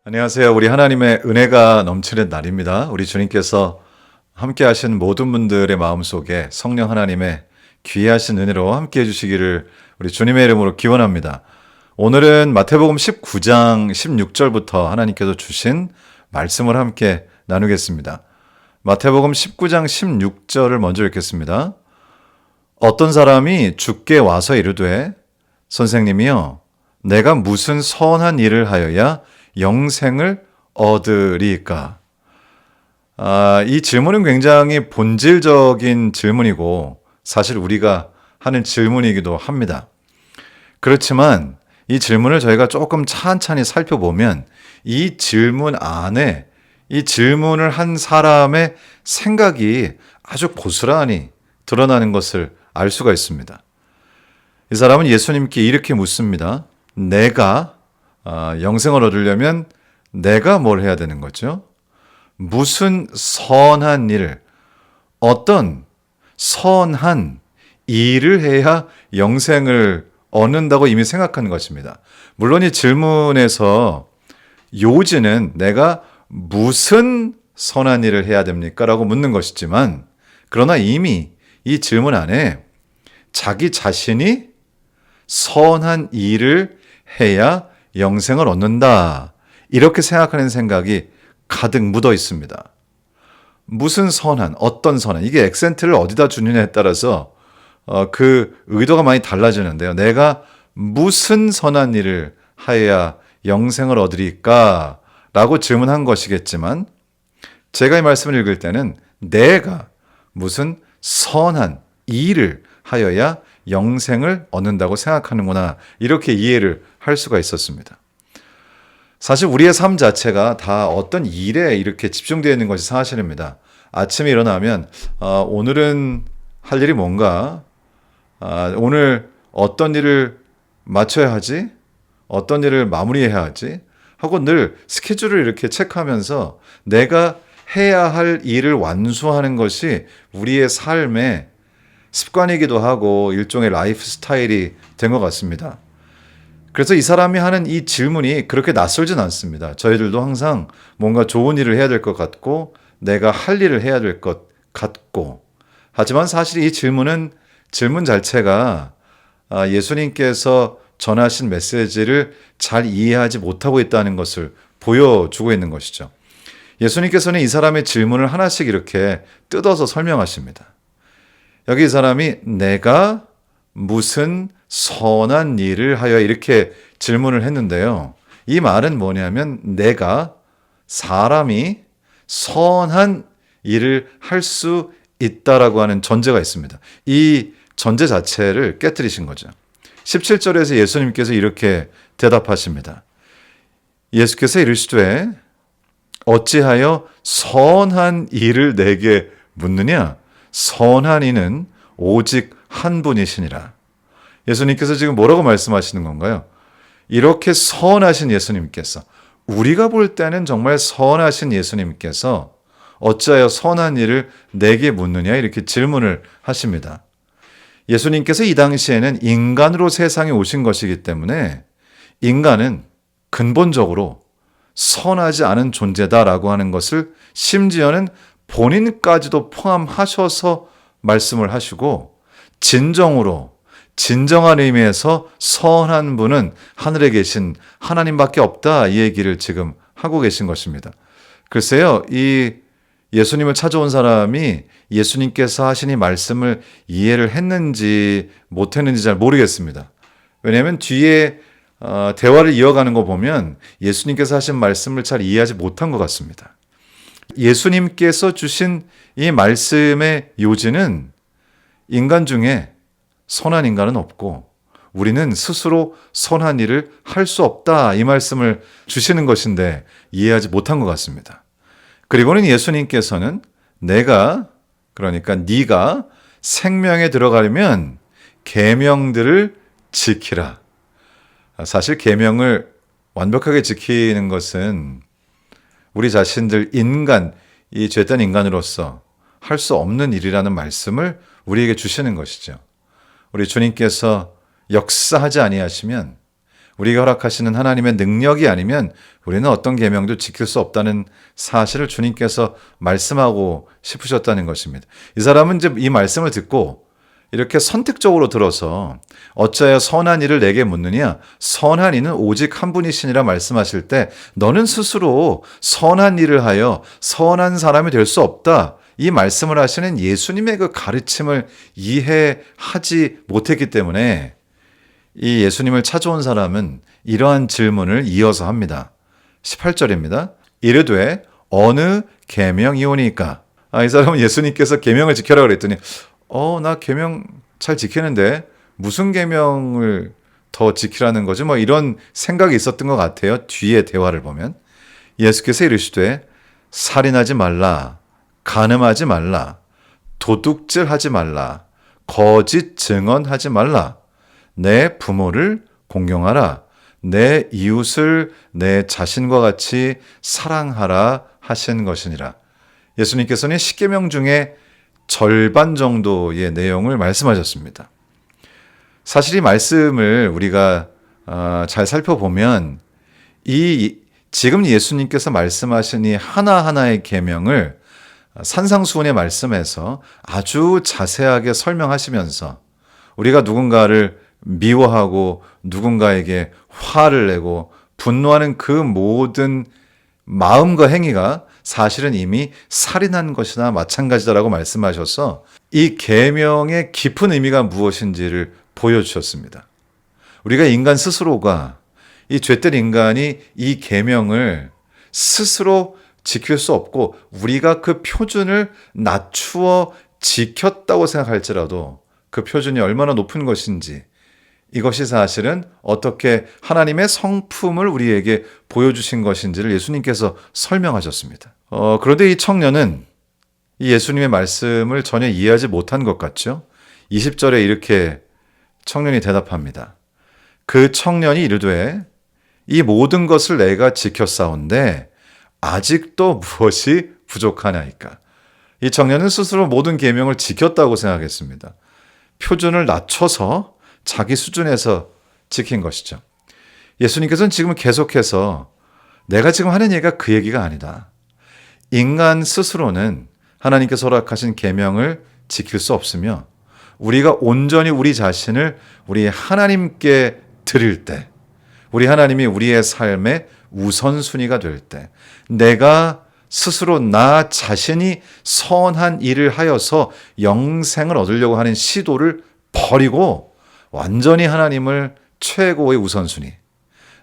안녕하세요. 우리 하나님의 은혜가 넘치는 날입니다. 우리 주님께서 함께 하신 모든 분들의 마음속에 성령 하나님의 귀하신 은혜로 함께 해주시기를 우리 주님의 이름으로 기원합니다. 오늘은 마태복음 19장 16절부터 하나님께서 주신 말씀을 함께 나누겠습니다. 마태복음 19장 16절을 먼저 읽겠습니다. 어떤 사람이 주께 와서 이르되 선생님이여 내가 무슨 선한 일을 하여야 영생을 얻으리까? 이 질문은 굉장히 본질적인 질문이고 사실 우리가 하는 질문이기도 합니다. 그렇지만 이 질문을 저희가 조금 찬찬히 살펴보면 이 질문 안에 이 질문을 한 사람의 생각이 아주 고스란히 드러나는 것을 알 수가 있습니다. 이 사람은 예수님께 이렇게 묻습니다. 내가 영생을 얻으려면 내가 뭘 해야 되는 거죠? 무슨 선한 일을, 어떤 선한 일을 해야 영생을 얻는다고 이미 생각하는 것입니다. 물론 이 질문에서 요지는 내가 무슨 선한 일을 해야 됩니까? 라고 묻는 것이지만 그러나 이미 이 질문 안에 자기 자신이 선한 일을 해야 영생을 얻는다. 이렇게 생각하는 생각이 가득 묻어 있습니다. 무슨 선한, 어떤 선한, 이게 액센트를 어디다 주느냐에 따라서 그 의도가 많이 달라지는데요. 내가 무슨 선한 일을 하여야 영생을 얻으리까? 라고 질문한 것이겠지만 제가 이 말씀을 읽을 때는 내가 무슨 선한 일을 하여야 영생을 얻는다고 생각하는구나 이렇게 이해를 할 수가 있었습니다. 사실 우리의 삶 자체가 다 어떤 일에 이렇게 집중되어 있는 것이 사실입니다. 아침에 일어나면 오늘은 할 일이 뭔가? 오늘 어떤 일을 마쳐야 하지? 어떤 일을 마무리해야 하지? 하고 늘 스케줄을 이렇게 체크하면서 내가 해야 할 일을 완수하는 것이 우리의 삶의 습관이기도 하고 일종의 라이프 스타일이 된 것 같습니다. 그래서 이 사람이 하는 이 질문이 그렇게 낯설진 않습니다. 저희들도 항상 뭔가 좋은 일을 해야 될 것 같고 내가 할 일을 해야 될 것 같고 하지만 사실 이 질문 자체가 예수님께서 전하신 메시지를 잘 이해하지 못하고 있다는 것을 보여주고 있는 것이죠. 예수님께서는 이 사람의 질문을 하나씩 이렇게 뜯어서 설명하십니다. 여기 이 사람이 내가 무슨 선한 일을 하여 이렇게 질문을 했는데요. 이 말은 뭐냐면 내가 사람이 선한 일을 할 수 있다라고 하는 전제가 있습니다. 이 전제 자체를 깨뜨리신 거죠. 17절에서 예수님께서 이렇게 대답하십니다. 예수께서 이르시되 어찌하여 선한 일을 내게 묻느냐? 선한 이는 오직 한 분이시니라. 예수님께서 지금 뭐라고 말씀하시는 건가요? 이렇게 선하신 예수님께서 우리가 볼 때는 정말 선하신 예수님께서 어찌하여 선한 일을 내게 묻느냐 이렇게 질문을 하십니다. 예수님께서 이 당시에는 인간으로 세상에 오신 것이기 때문에 인간은 근본적으로 선하지 않은 존재다라고 하는 것을 심지어는 본인까지도 포함하셔서 말씀을 하시고 진정한 의미에서 선한 분은 하늘에 계신 하나님밖에 없다 이 얘기를 지금 하고 계신 것입니다. 글쎄요, 이 예수님을 찾아온 사람이 예수님께서 하신 이 말씀을 이해를 했는지 못했는지 잘 모르겠습니다. 왜냐하면 뒤에 대화를 이어가는 거 보면 예수님께서 하신 말씀을 잘 이해하지 못한 것 같습니다. 예수님께서 주신 이 말씀의 요지는 인간 중에 선한 인간은 없고 우리는 스스로 선한 일을 할 수 없다 이 말씀을 주시는 것인데 이해하지 못한 것 같습니다. 그리고는 예수님께서는 그러니까 네가 생명에 들어가려면 계명들을 지키라. 사실 계명을 완벽하게 지키는 것은 우리 자신들 이 죄된 인간으로서 할 수 없는 일이라는 말씀을 우리에게 주시는 것이죠. 우리 주님께서 역사하지 아니하시면 우리가 허락하시는 하나님의 능력이 아니면 우리는 어떤 계명도 지킬 수 없다는 사실을 주님께서 말씀하고 싶으셨다는 것입니다. 이 사람은 이제 이 말씀을 듣고 이렇게 선택적으로 들어서 어찌하여 선한 일을 내게 묻느냐? 선한 이는 오직 한 분이시니라 말씀하실 때 너는 스스로 선한 일을 하여 선한 사람이 될 수 없다. 이 말씀을 하시는 예수님의 그 가르침을 이해하지 못했기 때문에 이 예수님을 찾아온 사람은 이러한 질문을 이어서 합니다. 18절입니다. 이르되 어느 계명이오니까? 이 사람은 예수님께서 계명을 지켜라 그랬더니 나 계명 잘 지키는데 무슨 계명을 더 지키라는 거지? 뭐 이런 생각이 있었던 것 같아요. 뒤에 대화를 보면 예수께서 이르시되 살인하지 말라, 간음하지 말라, 도둑질하지 말라, 거짓 증언하지 말라, 내 부모를 공경하라, 내 이웃을 내 자신과 같이 사랑하라 하신 것이니라. 예수님께서는 십계명 중에 절반 정도의 내용을 말씀하셨습니다. 사실 이 말씀을 우리가 잘 살펴보면 지금 예수님께서 말씀하신 이 하나하나의 계명을 산상수훈의 말씀에서 아주 자세하게 설명하시면서 우리가 누군가를 미워하고 누군가에게 화를 내고 분노하는 그 모든 마음과 행위가 사실은 이미 살인한 것이나 마찬가지다라고 말씀하셔서 이 계명의 깊은 의미가 무엇인지를 보여주셨습니다. 우리가 인간 스스로가 이 죄된 인간이 이 계명을 스스로 지킬 수 없고 우리가 그 표준을 낮추어 지켰다고 생각할지라도 그 표준이 얼마나 높은 것인지 이것이 사실은 어떻게 하나님의 성품을 우리에게 보여주신 것인지를 예수님께서 설명하셨습니다. 그런데 이 청년은 이 예수님의 말씀을 전혀 이해하지 못한 것 같죠? 20절에 이렇게 청년이 대답합니다. 그 청년이 이르되 이 모든 것을 내가 지켰사온데 아직도 무엇이 부족하나이까? 이 청년은 스스로 모든 계명을 지켰다고 생각했습니다. 표준을 낮춰서 자기 수준에서 지킨 것이죠. 예수님께서는 지금 계속해서 내가 지금 하는 얘기가 그 얘기가 아니다. 인간 스스로는 하나님께서 허락하신 계명을 지킬 수 없으며 우리가 온전히 우리 자신을 우리 하나님께 드릴 때 우리 하나님이 우리의 삶의 우선순위가 될 때 내가 스스로 나 자신이 선한 일을 하여서 영생을 얻으려고 하는 시도를 버리고 완전히 하나님을 최고의 우선순위,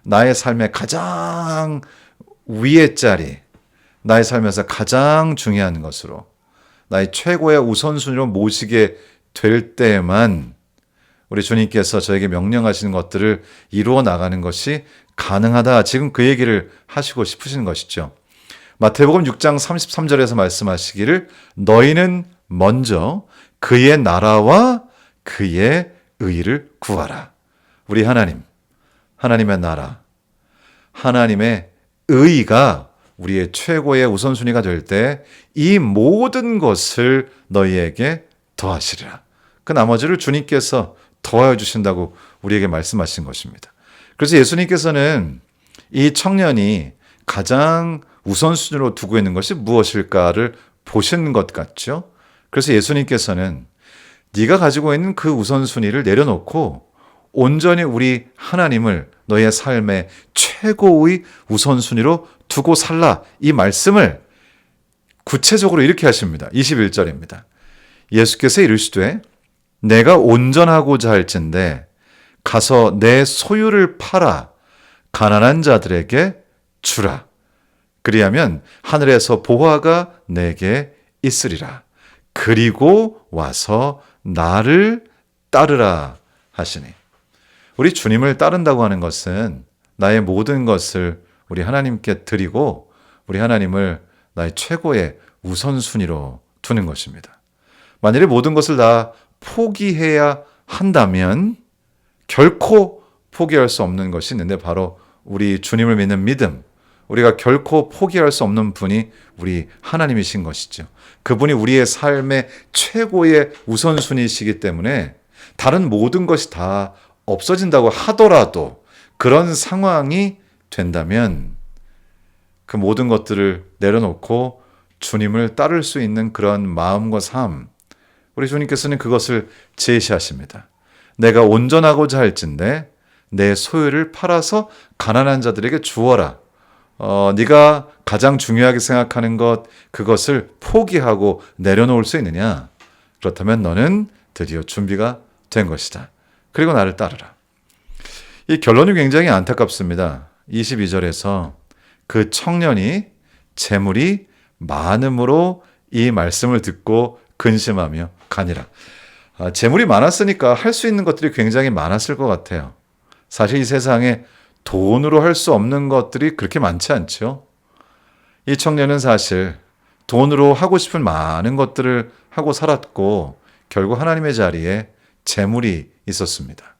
나의 삶의 가장 위의 자리, 나의 삶에서 가장 중요한 것으로 나의 최고의 우선순위로 모시게 될 때만 우리 주님께서 저에게 명령하시는 것들을 이루어 나가는 것이 가능하다. 지금 그 얘기를 하시고 싶으신 것이죠. 마태복음 6장 33절에서 말씀하시기를 너희는 먼저 그의 나라와 그의 의를 구하라. 우리 하나님, 하나님의 나라, 하나님의 의가 우리의 최고의 우선순위가 될 때 이 모든 것을 너희에게 더하시리라. 그 나머지를 주님께서 더하여 주신다고 우리에게 말씀하신 것입니다. 그래서 예수님께서는 이 청년이 가장 우선순위로 두고 있는 것이 무엇일까를 보신 것 같죠. 그래서 예수님께서는 네가 가지고 있는 그 우선순위를 내려놓고 온전히 우리 하나님을 너의 삶의 최고의 우선순위로 두고 살라. 이 말씀을 구체적으로 이렇게 하십니다. 21절입니다. 예수께서 이르시되 내가 온전하고자 할진대 가서 내 소유를 팔아 가난한 자들에게 주라. 그리하면 하늘에서 보화가 내게 있으리라. 그리고 와서 나를 따르라 하시니. 우리 주님을 따른다고 하는 것은 나의 모든 것을 우리 하나님께 드리고 우리 하나님을 나의 최고의 우선순위로 두는 것입니다. 만일에 모든 것을 다 포기해야 한다면 결코 포기할 수 없는 것이 있는데 바로 우리 주님을 믿는 믿음, 우리가 결코 포기할 수 없는 분이 우리 하나님이신 것이죠. 그분이 우리의 삶의 최고의 우선순위이시기 때문에 다른 모든 것이 다 없어진다고 하더라도 그런 상황이 된다면 그 모든 것들을 내려놓고 주님을 따를 수 있는 그런 마음과 삶, 우리 주님께서는 그것을 제시하십니다. 내가 온전하고자 할진대 내 소유를 팔아서 가난한 자들에게 주어라. 네가 가장 중요하게 생각하는 것, 그것을 포기하고 내려놓을 수 있느냐? 그렇다면 너는 드디어 준비가 된 것이다. 그리고 나를 따르라. 이 결론이 굉장히 안타깝습니다. 22절에서 그 청년이 재물이 많음으로 이 말씀을 듣고 근심하며 가니라. 재물이 많았으니까 할 수 있는 것들이 굉장히 많았을 것 같아요. 사실 이 세상에 돈으로 할 수 없는 것들이 그렇게 많지 않죠. 이 청년은 사실 돈으로 하고 싶은 많은 것들을 하고 살았고 결국 하나님의 자리에 재물이 있었습니다.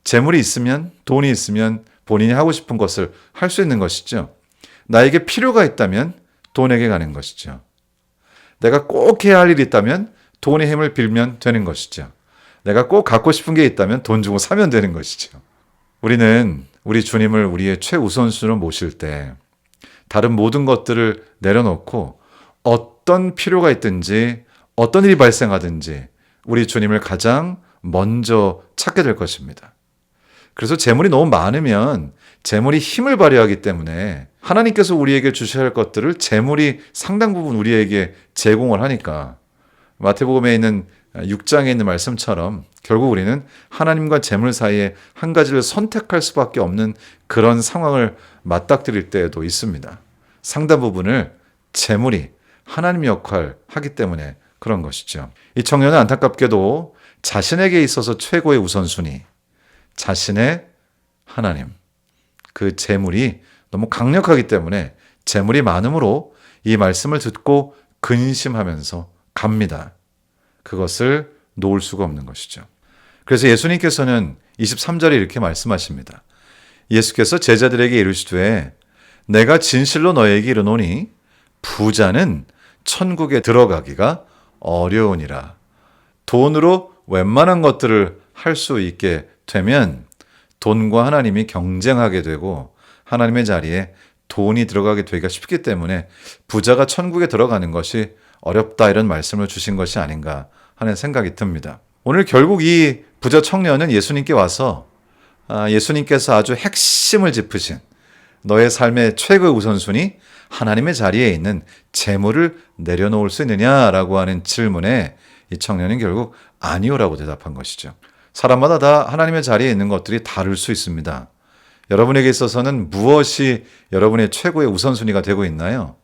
재물이 있으면, 돈이 있으면 본인이 하고 싶은 것을 할 수 있는 것이죠. 나에게 필요가 있다면 돈에게 가는 것이죠. 내가 꼭 해야 할 일이 있다면 돈의 힘을 빌면 되는 것이죠. 내가 꼭 갖고 싶은 게 있다면 돈 주고 사면 되는 것이죠. 우리는 우리 주님을 우리의 최우선순위로 모실 때 다른 모든 것들을 내려놓고 어떤 필요가 있든지 어떤 일이 발생하든지 우리 주님을 가장 먼저 찾게 될 것입니다. 그래서 재물이 너무 많으면 재물이 힘을 발휘하기 때문에 하나님께서 우리에게 주셔야 할 것들을 재물이 상당 부분 우리에게 제공을 하니까 마태복음에 있는 6장에 있는 말씀처럼 결국 우리는 하나님과 재물 사이에 한 가지를 선택할 수밖에 없는 그런 상황을 맞닥뜨릴 때도 있습니다. 상당 부분을 재물이 하나님 역할을 하기 때문에 그런 것이죠. 이 청년은 안타깝게도 자신에게 있어서 최고의 우선순위, 자신의 하나님, 그 재물이 너무 강력하기 때문에 재물이 많음으로 이 말씀을 듣고 근심하면서 갑니다. 그것을 놓을 수가 없는 것이죠. 그래서 예수님께서는 23절에 이렇게 말씀하십니다. 예수께서 제자들에게 이르시되 내가 진실로 너에게 이르노니 부자는 천국에 들어가기가 어려우니라. 돈으로 웬만한 것들을 할 수 있게 되면 돈과 하나님이 경쟁하게 되고 하나님의 자리에 돈이 들어가게 되기가 쉽기 때문에 부자가 천국에 들어가는 것이 어렵다 이런 말씀을 주신 것이 아닌가 하는 생각이 듭니다. 오늘 결국 이 부자 청년은 예수님께 와서 예수님께서 아주 핵심을 짚으신 너의 삶의 최고의 우선순위 하나님의 자리에 있는 재물을 내려놓을 수 있느냐라고 하는 질문에 이 청년은 결국 아니오라고 대답한 것이죠. 사람마다 다 하나님의 자리에 있는 것들이 다를 수 있습니다. 여러분에게 있어서는 무엇이 여러분의 최고의 우선순위가 되고 있나요?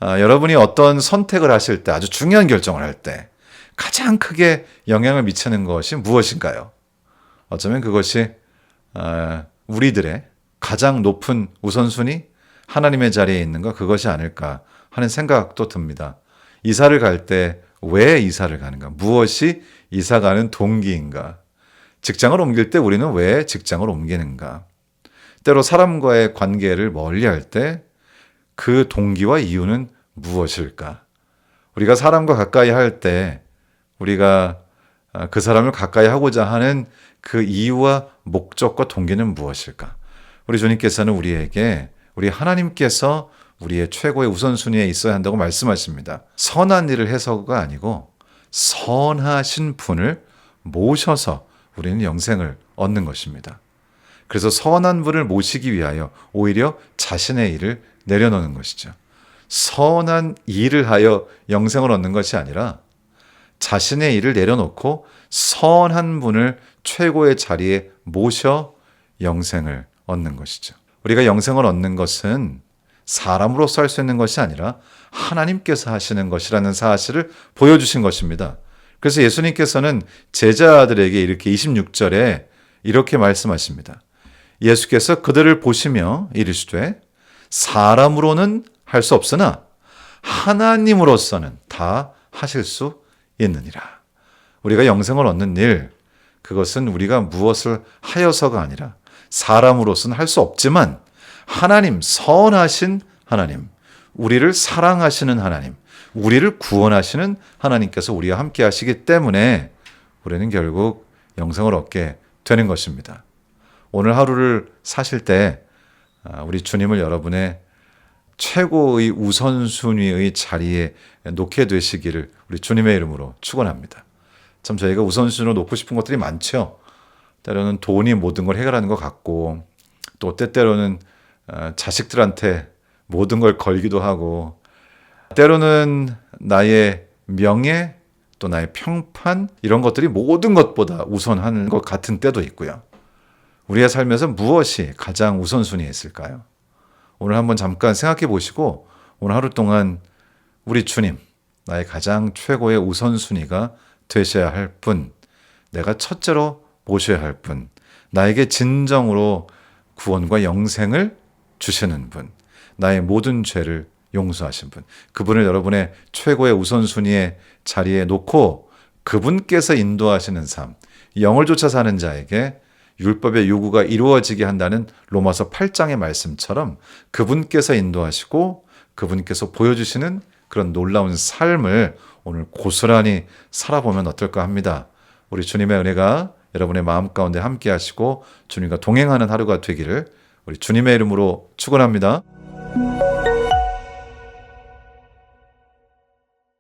여러분이 어떤 선택을 하실 때, 아주 중요한 결정을 할 때 가장 크게 영향을 미치는 것이 무엇인가요? 어쩌면 그것이 우리들의 가장 높은 우선순위, 하나님의 자리에 있는 것, 그것이 아닐까 하는 생각도 듭니다. 이사를 갈 때 왜 이사를 가는가? 무엇이 이사 가는 동기인가? 직장을 옮길 때 우리는 왜 직장을 옮기는가? 때로 사람과의 관계를 멀리할 때 그 동기와 이유는 무엇일까? 우리가 사람과 가까이 할 때 우리가 그 사람을 가까이 하고자 하는 그 이유와 목적과 동기는 무엇일까? 우리 주님께서는 우리에게 우리 하나님께서 우리의 최고의 우선순위에 있어야 한다고 말씀하십니다. 선한 일을 해서가 아니고 선하신 분을 모셔서 우리는 영생을 얻는 것입니다. 그래서 선한 분을 모시기 위하여 오히려 자신의 일을 내려놓는 것이죠. 선한 일을 하여 영생을 얻는 것이 아니라 자신의 일을 내려놓고 선한 분을 최고의 자리에 모셔 영생을 얻는 것이죠. 우리가 영생을 얻는 것은 사람으로서 할 수 있는 것이 아니라 하나님께서 하시는 것이라는 사실을 보여주신 것입니다. 그래서 예수님께서는 제자들에게 이렇게 26절에 이렇게 말씀하십니다. 예수께서 그들을 보시며 이르시되 사람으로는 할 수 없으나 하나님으로서는 다 하실 수 있느니라. 우리가 영생을 얻는 일, 그것은 우리가 무엇을 하여서가 아니라 사람으로서는 할 수 없지만 하나님, 선하신 하나님, 우리를 사랑하시는 하나님, 우리를 구원하시는 하나님께서 우리와 함께 하시기 때문에 우리는 결국 영생을 얻게 되는 것입니다. 오늘 하루를 사실 때 우리 주님을 여러분의 최고의 우선순위의 자리에 놓게 되시기를 우리 주님의 이름으로 축원합니다. 참 저희가 우선순위로 놓고 싶은 것들이 많죠. 때로는 돈이 모든 걸 해결하는 것 같고, 또 때때로는 자식들한테 모든 걸 걸기도 하고, 때로는 나의 명예, 또 나의 평판, 이런 것들이 모든 것보다 우선하는 것 같은 때도 있고요. 우리의 삶에서 무엇이 가장 우선순위에 있을까요? 오늘 한번 잠깐 생각해 보시고, 오늘 하루 동안 우리 주님, 나의 가장 최고의 우선순위가 되셔야 할 분, 내가 첫째로 모셔야 할 분, 나에게 진정으로 구원과 영생을 주시는 분, 나의 모든 죄를 용서하신 분, 그분을 여러분의 최고의 우선순위의 자리에 놓고 그분께서 인도하시는 삶, 영을 쫓아 사는 자에게 율법의 요구가 이루어지게 한다는 로마서 8장의 말씀처럼 그분께서 인도하시고 그분께서 보여주시는 그런 놀라운 삶을 오늘 고스란히 살아보면 어떨까 합니다. 우리 주님의 은혜가 여러분의 마음 가운데 함께 하시고 주님과 동행하는 하루가 되기를 우리 주님의 이름으로 축원합니다.